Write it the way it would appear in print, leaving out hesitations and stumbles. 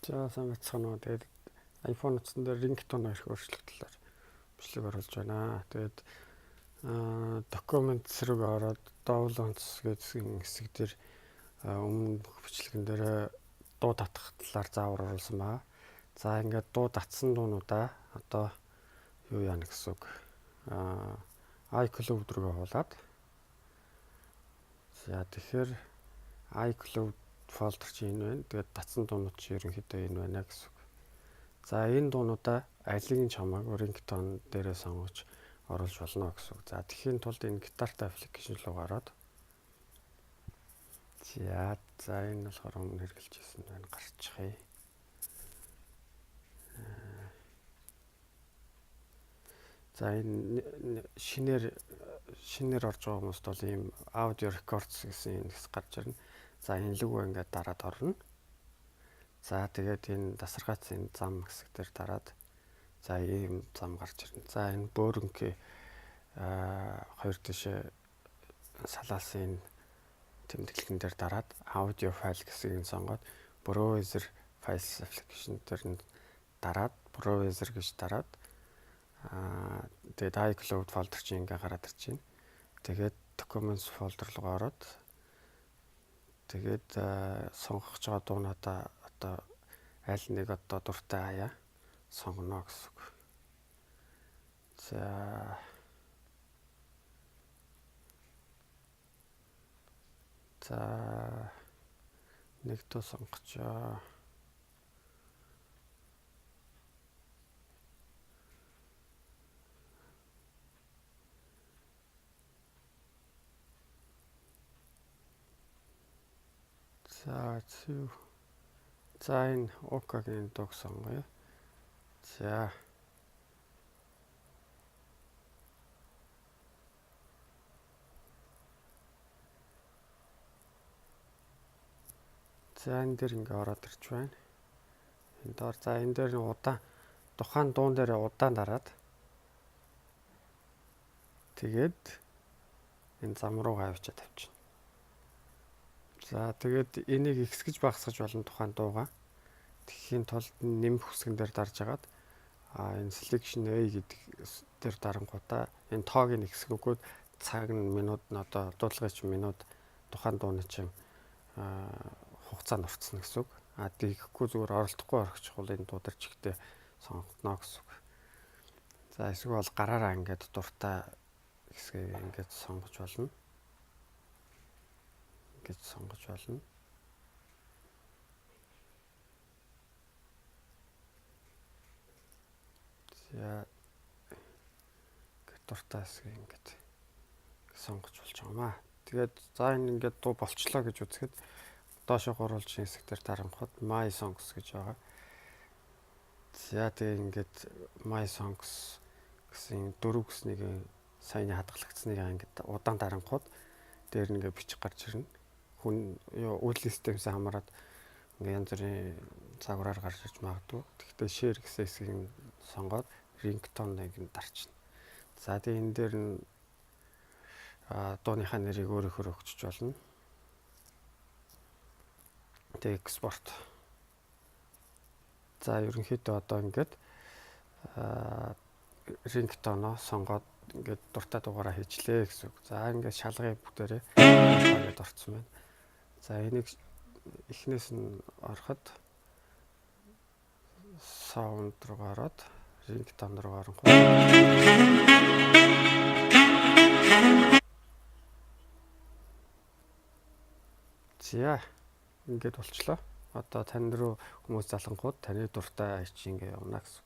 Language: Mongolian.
За сайн бацхан уу. Тэгээд iPhone утсан дээр рингтон их өөрчлөлтөөр бичлэг оруулж байна. Тэгээд документ зэрэг ороод downloads гэсэн хэсэг дээр өмнөх бичлэгэн дээр дуу татах талаар заавар оруулсан баа. За ингээд дуу татсан дуунуудаа одоо юу яана гэсэн үг. iCloud руу хуулаад. За тэгэхээр iCloud folder чи энэ байна. Тэгээд татсан дуунууд чи ерөнхийдөө энэ байна гэсэн үг. За энэ дуунуудаа алийг нь чамаагүй рингтон дээрээ сонгож оруулж болно гэсэн үг. За тэхийн тулд энэ гитартай аппликейшн руу гараад. За энэ болохоор өмнө хэрэгжилжсэн байна. Гарчихъя. За энэ шинээр орж байгаа хүмүүст бол ийм аудио рекордс гэсэн энэ хэс гарч ирнэ. За энэ лүгөө ингээд дараад орно. За тэгээд энэ тасаргаацын зам хэсэг дээр дараад за ийм зам гарч ирнэ. За энэ бөөрөнгийн хоёр тишээ салаасын тэмдэглэгэн дээр дараад аудио файл гэсгийг сонгоод browser files application дээр нь дараад browser гэж дараад тэгээд iCloud folder чинь ингээ гараад ирж байна. Тэгээд documents folder руу ороод тэгээд сонгох байгаа дуунуудаа одоо аль нэг одоо дуртай хаяа сонгоно гэсэн үг. За нэг дуу сонгочоо. За энэ окагийн дууг сонгоё. За энэ дээр ингээ ороод ирж байна. Энэ доор за энэ дээр удаан тухайн дуун дээр удаан дараад тэгээд энэ зам руу авчиад тавьчихна. За тэгээд энийг ихсгэж багасгаж болно тухайн дуугаа. Тэгэхийн тулд нэмэх хүсгэн дээр дарж агаад энэ selection A гэдэг дээр дарангуудаа энэ тоог нь ихсэх өгөөд цаг нь минут нь одоо дуудлагын чинь минут тухайн дууны чинь хугацаа нурцсан гэсэн үг. Тэгэхгүй зүгээр оролдохгүй орохчих бол энэ дуударч ихтэй сонгогдно гэсэн үг. За эсвэл гараараа ингээд дуртай хэсгийг ингээд сонгож болно. Ингэж сонгож болно. За дуртай хэсгийг ингээд сонгож болж байгаамаа. Тэгээд за энэ ингээд дуу болчлоо гэж үзэхэд доошо гурвалж хэсэг дээр дарангахад My Songs гэж байгаа. За тэгээд ингээд My Songs гэсэн дөрөв гэснийг саяны хадгалагдсныг ингээд удаан дарангахад дээр нэгэ бичих гарч ирнэ. Хүн үйл системээс хамаарат ингээд янз бүрийн загвараар гарч иж магадгүй. Тэгэхдээ share гэсэн хэсгийг сонгоод ringtone-ыг нь дарчна. За тэгээд энэ дээр нь дууныхаа нэрийг өөрөөр өгчөж болно. Тэгээд export. За ерөнхийдөө одоо ингээд ringtone-о сонгоод ингээд дуртай дугаараа хийчлээ гэсэн үг. За ингээд шалгая бүгдээрээ ингээд орцсон байна. За энийг эхнээс нь ороход sound руу ороод ringtone руу орох. За ингээд болчлоо. Одоо тань руу хүмүүс залангууд таны дуртай ачи ингээ явна гэсэн.